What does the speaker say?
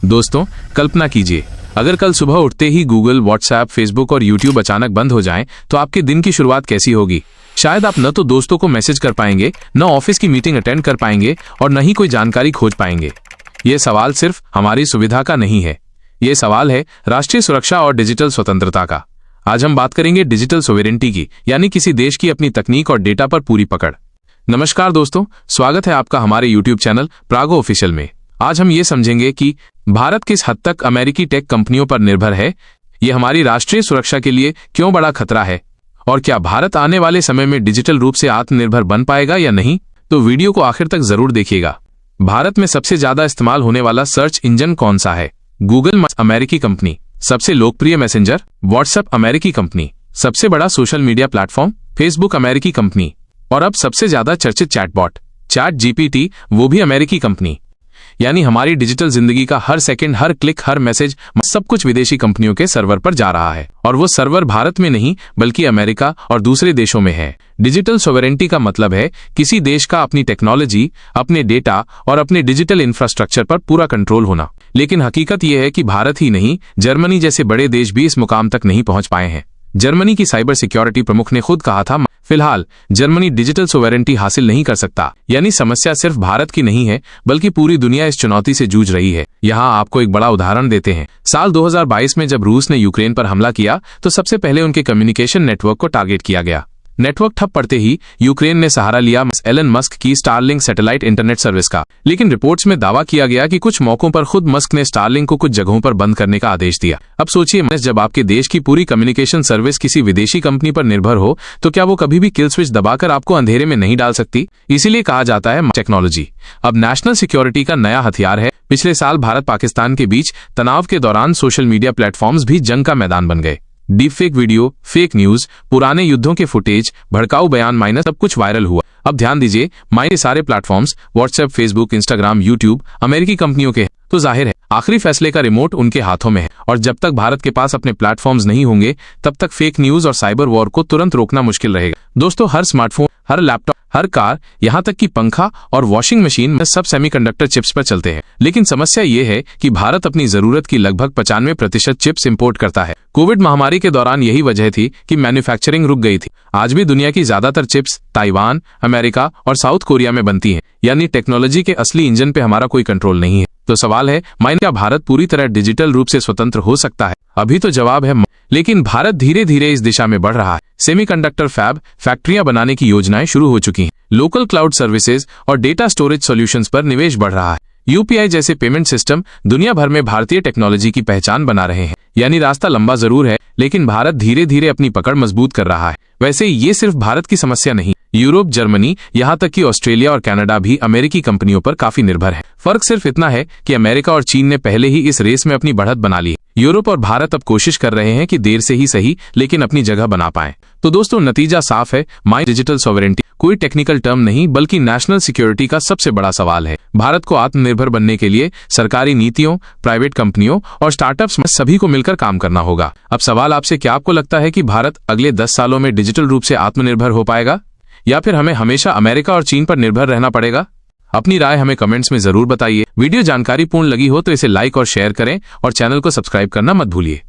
दोस्तों, कल्पना कीजिए, अगर कल सुबह उठते ही गूगल, व्हाट्सएप, फेसबुक और यूट्यूब अचानक बंद हो जाएं, तो आपके दिन की शुरुआत कैसी होगी। शायद आप न तो दोस्तों को मैसेज कर पाएंगे, न ऑफिस की मीटिंग अटेंड कर पाएंगे और न ही कोई जानकारी खोज पाएंगे। ये सवाल सिर्फ हमारी सुविधा का नहीं है, ये सवाल है राष्ट्रीय सुरक्षा और डिजिटल स्वतंत्रता का। आज हम बात करेंगे डिजिटल सोवेरेंटी की, यानी किसी देश की अपनी तकनीक और डेटा पर पूरी पकड़। नमस्कार दोस्तों, स्वागत है आपका हमारे यूट्यूब चैनल प्रागो ऑफिशियल में। आज हम ये समझेंगे कि भारत किस हद तक अमेरिकी टेक कंपनियों पर निर्भर है, ये हमारी राष्ट्रीय सुरक्षा के लिए क्यों बड़ा खतरा है, और क्या भारत आने वाले समय में डिजिटल रूप से आत्मनिर्भर बन पाएगा या नहीं। तो वीडियो को आखिर तक जरूर देखिएगा। भारत में सबसे ज्यादा इस्तेमाल होने वाला सर्च इंजन कौन सा है? गूगल अमेरिकी कंपनी। सबसे लोकप्रिय मैसेंजर व्हाट्सएप अमेरिकी कंपनी। सबसे बड़ा सोशल मीडिया प्लेटफॉर्म फेसबुक अमेरिकी कंपनी। और अब सबसे ज्यादा चर्चित चैटबॉट ChatGPT, वो भी अमेरिकी कंपनी। यानी हमारी डिजिटल जिंदगी का हर सेकंड, हर क्लिक, हर मैसेज, सब कुछ विदेशी कंपनियों के सर्वर पर जा रहा है। और वो सर्वर भारत में नहीं बल्कि अमेरिका और दूसरे देशों में है। डिजिटल सोवेरेंटी का मतलब है किसी देश का अपनी टेक्नोलॉजी, अपने डेटा और अपने डिजिटल इंफ्रास्ट्रक्चर पर पूरा कंट्रोल होना। लेकिन हकीकत यह है कि भारत ही नहीं, जर्मनी जैसे बड़े देश भी इस मुकाम तक नहीं पहुंच पाए हैं। जर्मनी की साइबर सिक्योरिटी प्रमुख ने खुद कहा था, फिलहाल जर्मनी डिजिटल सोवेरेंटी हासिल नहीं कर सकता। यानी समस्या सिर्फ भारत की नहीं है, बल्कि पूरी दुनिया इस चुनौती से जूझ रही है। यहाँ आपको एक बड़ा उदाहरण देते हैं। साल 2022 में जब रूस ने यूक्रेन पर हमला किया, तो सबसे पहले उनके कम्युनिकेशन नेटवर्क को टारगेट किया गया। नेटवर्क ठप पड़ते ही यूक्रेन ने सहारा लिया एलन मस्क की स्टारलिंक सैटेलाइट इंटरनेट सर्विस का। लेकिन रिपोर्ट्स में दावा किया गया कि कुछ मौकों पर खुद मस्क ने स्टारलिंक को कुछ जगहों पर बंद करने का आदेश दिया। अब सोचिए, जब आपके देश की पूरी कम्युनिकेशन सर्विस किसी विदेशी कंपनी पर निर्भर हो, तो क्या वो कभी भी किल स्विच दबाकर आपको अंधेरे में नहीं डाल सकती। इसीलिए कहा जाता है टेक्नोलॉजी अब नेशनल सिक्योरिटी का नया हथियार है। पिछले साल भारत पाकिस्तान के बीच तनाव के दौरान सोशल मीडिया प्लेटफॉर्म्स भी जंग का मैदान बन गए। Deep fake video, fake news, पुराने युद्धों के फुटेज, भड़काऊ बयान सब कुछ वायरल हुआ। अब ध्यान दीजिए, सारे platforms WhatsApp, Facebook, Instagram, YouTube अमेरिकी कंपनियों के हैं। तो जाहिर है आखिरी फैसले का रिमोट उनके हाथों में है। और जब तक भारत के पास अपने प्लेटफॉर्म्स नहीं होंगे, तब तक फेक न्यूज और साइबर वॉर को तुरंत रोकना मुश्किल रहेगा। दोस्तों, हर स्मार्टफोन, हर लैपटॉप, हर कार, यहाँ तक कि पंखा और वॉशिंग मशीन में सब सेमीकंडक्टर चिप्स पर चलते हैं। लेकिन समस्या ये है कि भारत अपनी जरूरत की लगभग 95% चिप्स इंपोर्ट करता है। कोविड महामारी के दौरान यही वजह थी कि मैन्युफैक्चरिंग रुक गई थी। आज भी दुनिया की ज्यादातर चिप्स ताइवान, अमेरिका और साउथ कोरिया में बनती हैं। यानी टेक्नोलॉजी के असली इंजन पे हमारा कोई कंट्रोल नहीं है। तो सवाल है, क्या भारत पूरी तरह डिजिटल रूप से स्वतंत्र हो सकता है? अभी तो जवाब है, लेकिन भारत धीरे धीरे इस दिशा में बढ़ रहा है। सेमीकंडक्टर फैब फैक्ट्रियां बनाने की योजनाएं शुरू हो चुकी हैं। लोकल क्लाउड सर्विसेज और डेटा स्टोरेज सॉल्यूशंस पर निवेश बढ़ रहा है। यूपीआई जैसे पेमेंट सिस्टम दुनिया भर में भारतीय टेक्नोलॉजी की पहचान बना रहे हैं। यानी रास्ता लंबा जरूर है, लेकिन भारत धीरे धीरे अपनी पकड़ मजबूत कर रहा है। वैसे ये सिर्फ भारत की समस्या नहीं, यूरोप, जर्मनी, यहाँ तक कि ऑस्ट्रेलिया और कनाडा भी अमेरिकी कंपनियों पर काफी निर्भर है। फर्क सिर्फ इतना है कि अमेरिका और चीन ने पहले ही इस रेस में अपनी बढ़त बना ली है। यूरोप और भारत अब कोशिश कर रहे हैं कि देर से ही सही, लेकिन अपनी जगह बना पाएं। तो दोस्तों, नतीजा साफ है, डिजिटल सोवेरेंटी कोई टेक्निकल टर्म नहीं, बल्कि नेशनल सिक्योरिटी का सबसे बड़ा सवाल है। भारत को आत्मनिर्भर बनने के लिए सरकारी नीतियों, प्राइवेट कंपनियों और स्टार्टअप्स में सभी को मिलकर काम करना होगा। अब सवाल आपसे, क्या आपको लगता है कि भारत अगले 10 सालों में डिजिटल रूप से आत्मनिर्भर हो पाएगा, या फिर हमें हमेशा अमेरिका और चीन पर निर्भर रहना पड़ेगा? अपनी राय हमें कमेंट्स में जरूर बताइए। वीडियो जानकारीपूर्ण लगी हो तो इसे लाइक और शेयर करें और चैनल को सब्सक्राइब करना मत भूलिए।